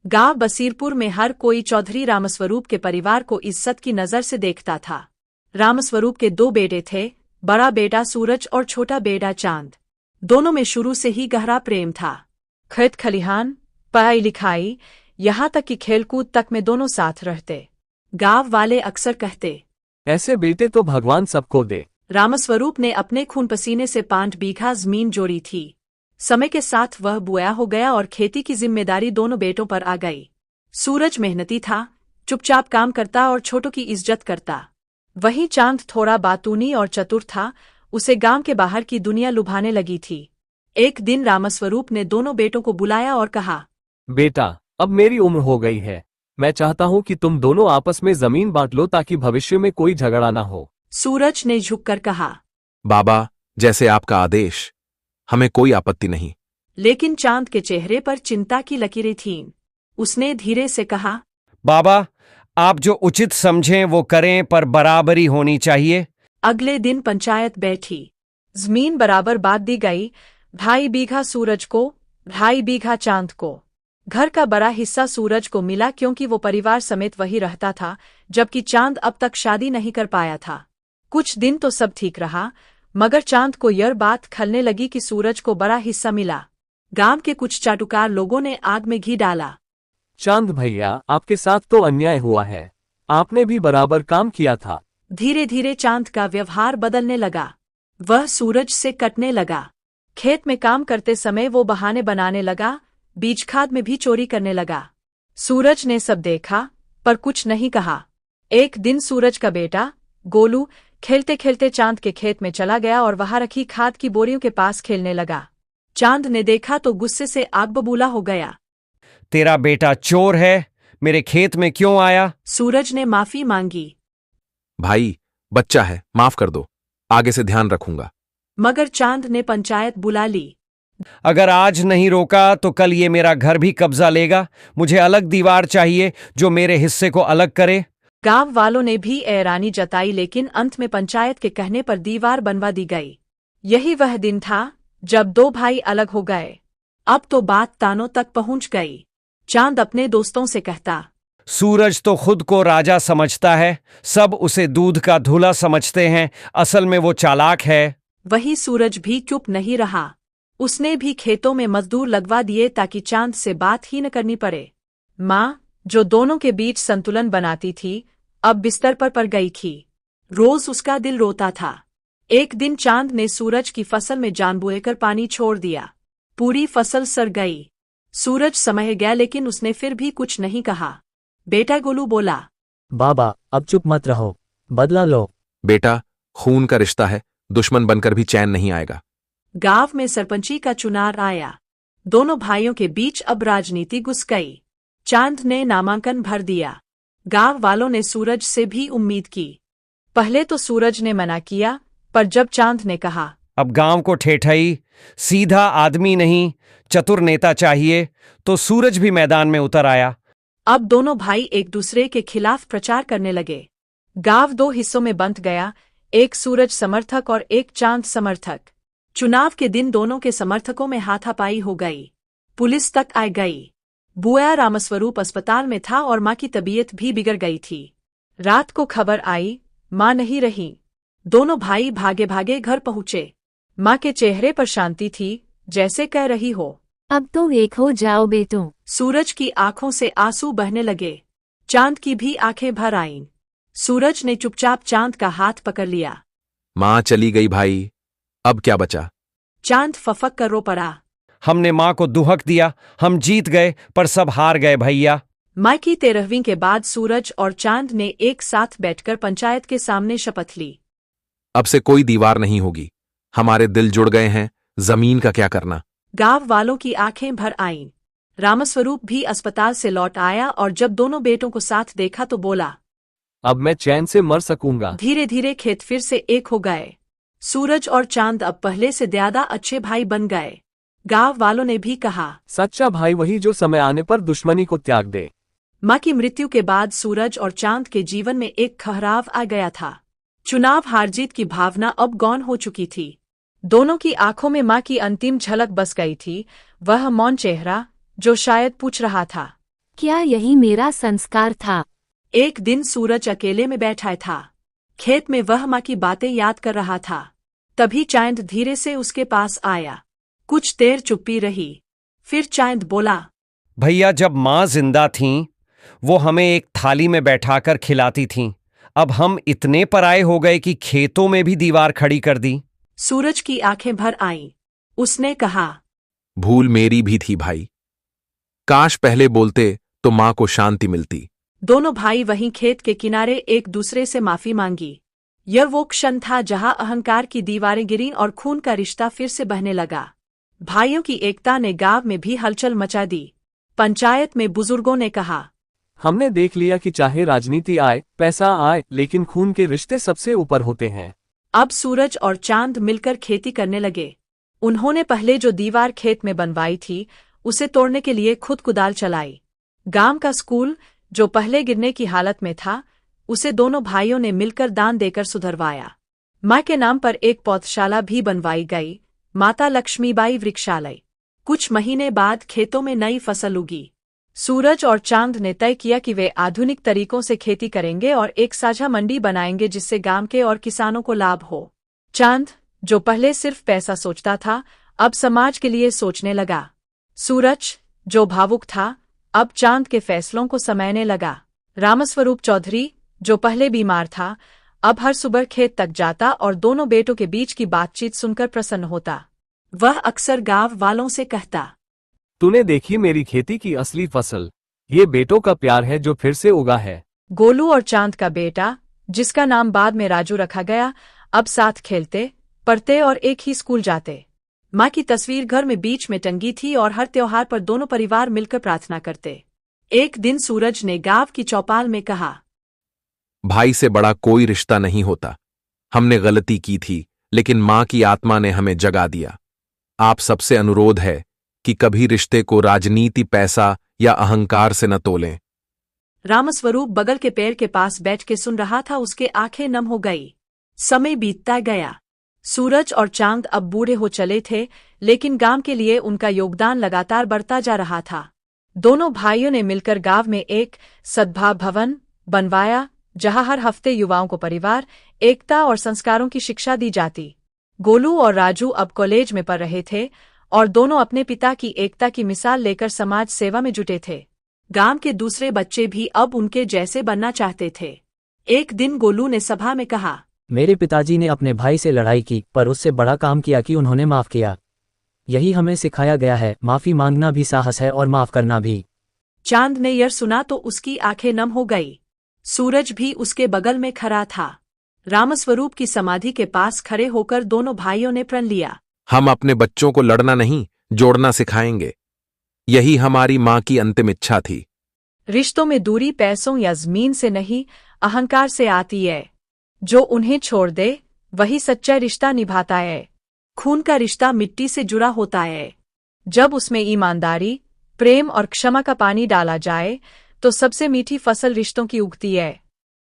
गांव बसीरपुर में हर कोई चौधरी रामस्वरूप के परिवार को इज्जत की नजर से देखता था। रामस्वरूप के 2 बेटे थे, बड़ा बेटा सूरज और छोटा बेटा चांद। दोनों में शुरू से ही गहरा प्रेम था। खेत खलिहान, पढ़ाई लिखाई, यहाँ तक कि खेलकूद तक में दोनों साथ रहते। गांव वाले अक्सर कहते, ऐसे बेटे तो भगवान सबको दे। रामस्वरूप ने अपने खून पसीने से 5 बीघा जमीन जोड़ी थी। समय के साथ वह बुआ हो गया और खेती की जिम्मेदारी दोनों बेटों पर आ गई। सूरज मेहनती था, चुपचाप काम करता और छोटों की इज्जत करता। वहीं चांद थोड़ा बातूनी और चतुर था, उसे गांव के बाहर की दुनिया लुभाने लगी थी। एक दिन रामस्वरूप ने दोनों बेटों को बुलाया और कहा, बेटा, अब मेरी उम्र हो गई है। मैं चाहता हूँ कि तुम दोनों आपस में जमीन बांट लो ताकि भविष्य में कोई झगड़ा ना हो। सूरज ने झुककर कहा, बाबा, जैसे आपका आदेश, हमें कोई आपत्ति नहीं। लेकिन चांद के चेहरे पर चिंता की लकीरें थीं। उसने धीरे से कहा, बाबा, आप जो उचित समझें वो करें, पर बराबरी होनी चाहिए। अगले दिन पंचायत बैठी। जमीन बराबर बांट दी गई, 2.5 बीघा सूरज को, 2.5 बीघा चांद को। घर का बड़ा हिस्सा सूरज को मिला क्योंकि वो परिवार समेत वही रहता था, जबकि चांद अब तक शादी नहीं कर पाया था। कुछ दिन तो सब ठीक रहा, मगर चांद को यह बात खलने लगी कि सूरज को बड़ा हिस्सा मिला। गांव के कुछ चाटुकार लोगों ने आग में घी डाला। चांद भैया, आपके साथ तो अन्याय हुआ है। आपने भी बराबर काम किया था। धीरे धीरे चांद का व्यवहार बदलने लगा। वह सूरज से कटने लगा। खेत में काम करते समय वो बहाने बनाने लगा, बीज खाद में भी चोरी करने लगा। सूरज ने सब देखा पर कुछ नहीं कहा। एक दिन सूरज का बेटा गोलू खेलते खेलते चांद के खेत में चला गया और वहां रखी खाद की बोरियों के पास खेलने लगा। चांद ने देखा तो गुस्से से आग बबूला हो गया। तेरा बेटा चोर है, मेरे खेत में क्यों आया? सूरज ने माफी मांगी। भाई, बच्चा है, माफ कर दो, आगे से ध्यान रखूंगा। मगर चांद ने पंचायत बुला ली। अगर आज नहीं रोका तो कल ये मेरा घर भी कब्जा लेगा। मुझे अलग दीवार चाहिए जो मेरे हिस्से को अलग करे। गांव वालों ने भी ऐरानी जताई, लेकिन अंत में पंचायत के कहने पर दीवार बनवा दी गई। यही वह दिन था जब 2 भाई अलग हो गए। अब तो बात तानों तक पहुंच गई। चांद अपने दोस्तों से कहता, सूरज तो खुद को राजा समझता है, सब उसे दूध का धुला समझते हैं, असल में वो चालाक है। वही सूरज भी चुप नहीं रहा। उसने भी खेतों में मजदूर लगवा दिए ताकि चांद से बात ही न करनी पड़े। माँ, जो दोनों के बीच संतुलन बनाती थी, अब बिस्तर पर पड़ गई थी। रोज उसका दिल रोता था। एक दिन चांद ने सूरज की फसल में जानबूझकर पानी छोड़ दिया। पूरी फसल सड़ गई। सूरज समझ गया, लेकिन उसने फिर भी कुछ नहीं कहा। बेटा गोलू बोला, बाबा, अब चुप मत रहो, बदला लो। बेटा, खून का रिश्ता है, दुश्मन बनकर भी चैन नहीं आएगा। गांव में सरपंची का चुनाव आया। दोनों भाइयों के बीच अब राजनीति घुस गई। चांद ने नामांकन भर दिया। गांव वालों ने सूरज से भी उम्मीद की। पहले तो सूरज ने मना किया, पर जब चांद ने कहा, अब गांव को ठेठई, सीधा आदमी नहीं चतुर नेता चाहिए, तो सूरज भी मैदान में उतर आया। अब दोनों भाई एक दूसरे के खिलाफ प्रचार करने लगे। गांव 2 हिस्सों में बंट गया, एक सूरज समर्थक और एक चांद समर्थक। चुनाव के दिन दोनों के समर्थकों में हाथापाई हो गई। पुलिस तक आ गई। बुआ रामस्वरूप अस्पताल में था और माँ की तबीयत भी बिगड़ गई थी। रात को खबर आई, माँ नहीं रही। दोनों भाई भागे भागे घर पहुंचे। माँ के चेहरे पर शांति थी, जैसे कह रही हो, अब तो एक हो जाओ बेटों। सूरज की आंखों से आंसू बहने लगे। चांद की भी आंखें भर आईं। सूरज ने चुपचाप चांद का हाथ पकड़ लिया। माँ चली गई भाई, अब क्या बचा? चांद फफक कर रो पड़ा। हमने माँ को दुहक दिया, हम जीत गए पर सब हार गए भैया। माँ की 13वीं के बाद सूरज और चांद ने एक साथ बैठकर पंचायत के सामने शपथ ली। अब से कोई दीवार नहीं होगी, हमारे दिल जुड़ गए हैं, जमीन का क्या करना। गांव वालों की आंखें भर आईं। रामस्वरूप भी अस्पताल से लौट आया और जब दोनों बेटों को साथ देखा तो बोला, अब मैं चैन से मर सकूंगा। धीरे धीरे खेत फिर से एक हो गए। सूरज और चांद अब पहले से ज्यादा अच्छे भाई बन गए। गांव वालों ने भी कहा, सच्चा भाई वही जो समय आने पर दुश्मनी को त्याग दे। माँ की मृत्यु के बाद सूरज और चांद के जीवन में एक ठहराव आ गया था। चुनाव हार जीत की भावना अब गौन हो चुकी थी। दोनों की आंखों में माँ की अंतिम झलक बस गई थी, वह मौन चेहरा जो शायद पूछ रहा था, क्या यही मेरा संस्कार था? एक दिन सूरज अकेले में बैठा था। खेत में वह माँ की बातें याद कर रहा था। तभी चांद धीरे से उसके पास आया। कुछ देर चुप्पी रही। फिर चांद बोला, भैया, जब माँ जिंदा थीं, वो हमें एक थाली में बैठाकर खिलाती थीं। अब हम इतने पराये हो गए कि खेतों में भी दीवार खड़ी कर दी। सूरज की आंखें भर आईं। उसने कहा, भूल मेरी भी थी भाई। काश पहले बोलते तो मां को शांति मिलती। दोनों भाई वहीं खेत के किनारे एक दूसरे से माफी मांगी। यह वो क्षण था जहां अहंकार की दीवारें गिरीं और खून का रिश्ता फिर से बहने लगा। भाइयों की एकता ने गांव में भी हलचल मचा दी। पंचायत में बुजुर्गों ने कहा, हमने देख लिया कि चाहे राजनीति आए, पैसा आए, लेकिन खून के रिश्ते सबसे ऊपर होते हैं। अब सूरज और चांद मिलकर खेती करने लगे। उन्होंने पहले जो दीवार खेत में बनवाई थी, उसे तोड़ने के लिए खुद कुदाल चलाई। गांव का स्कूल, जो पहले गिरने की हालत में था, उसे दोनों भाइयों ने मिलकर दान देकर सुधरवाया। मां के नाम पर एक पौधशाला भी बनवाई गई, माता लक्ष्मीबाई वृक्षालय। कुछ महीने बाद खेतों में नई फसल उगी। सूरज और चांद ने तय किया कि वे आधुनिक तरीकों से खेती करेंगे और एक साझा मंडी बनाएंगे जिससे गांव के और किसानों को लाभ हो। चांद, जो पहले सिर्फ पैसा सोचता था, अब समाज के लिए सोचने लगा। सूरज, जो भावुक था, अब चांद के फैसलों को समझने लगा। रामस्वरूप चौधरी, जो पहले बीमार था, अब हर सुबह खेत तक जाता और दोनों बेटों के बीच की बातचीत सुनकर प्रसन्न होता। वह अक्सर गांव वालों से कहता, तूने देखी मेरी खेती की असली फसल? ये बेटों का प्यार है जो फिर से उगा है। गोलू और चांद का बेटा, जिसका नाम बाद में राजू रखा गया, अब साथ खेलते, पढ़ते और एक ही स्कूल जाते। माँ की तस्वीर घर में बीच में टंगी थी और हर त्योहार पर दोनों परिवार मिलकर प्रार्थना करते। एक दिन सूरज ने गांव की चौपाल में कहा, भाई से बड़ा कोई रिश्ता नहीं होता। हमने गलती की थी, लेकिन मां की आत्मा ने हमें जगा दिया। आप सबसे अनुरोध है कि कभी रिश्ते को राजनीति, पैसा या अहंकार से न तोलें। रामस्वरूप बगल के पेड़ के पास बैठ के सुन रहा था। उसके आंखें नम हो गई। समय बीतता गया। सूरज और चांद अब बूढ़े हो चले थे, लेकिन गांव के लिए उनका योगदान लगातार बढ़ता जा रहा था। दोनों भाइयों ने मिलकर गांव में एक सद्भाव भवन बनवाया, जहां हर हफ्ते युवाओं को परिवार, एकता और संस्कारों की शिक्षा दी जाती। गोलू और राजू अब कॉलेज में पढ़ रहे थे और दोनों अपने पिता की एकता की मिसाल लेकर समाज सेवा में जुटे थे। गांव के दूसरे बच्चे भी अब उनके जैसे बनना चाहते थे। एक दिन गोलू ने सभा में कहा, मेरे पिताजी ने अपने भाई से लड़ाई की, पर उससे बड़ा काम किया कि उन्होंने माफ किया। यही हमें सिखाया गया है, माफी मांगना भी साहस है और माफ करना भी। चांद ने यह सुना तो उसकी आंखें नम हो गई। सूरज भी उसके बगल में खड़ा था। रामस्वरूप की समाधि के पास खड़े होकर दोनों भाइयों ने प्रण लिया, हम अपने बच्चों को लड़ना नहीं, जोड़ना सिखाएंगे। यही हमारी मां की अंतिम इच्छा थी। रिश्तों में दूरी पैसों या जमीन से नहीं, अहंकार से आती है। जो उन्हें छोड़ दे, वही सच्चा रिश्ता निभाता है। खून का रिश्ता मिट्टी से जुड़ा होता है। जब उसमें ईमानदारी, प्रेम और क्षमा का पानी डाला जाए, तो सबसे मीठी फसल रिश्तों की उगती है।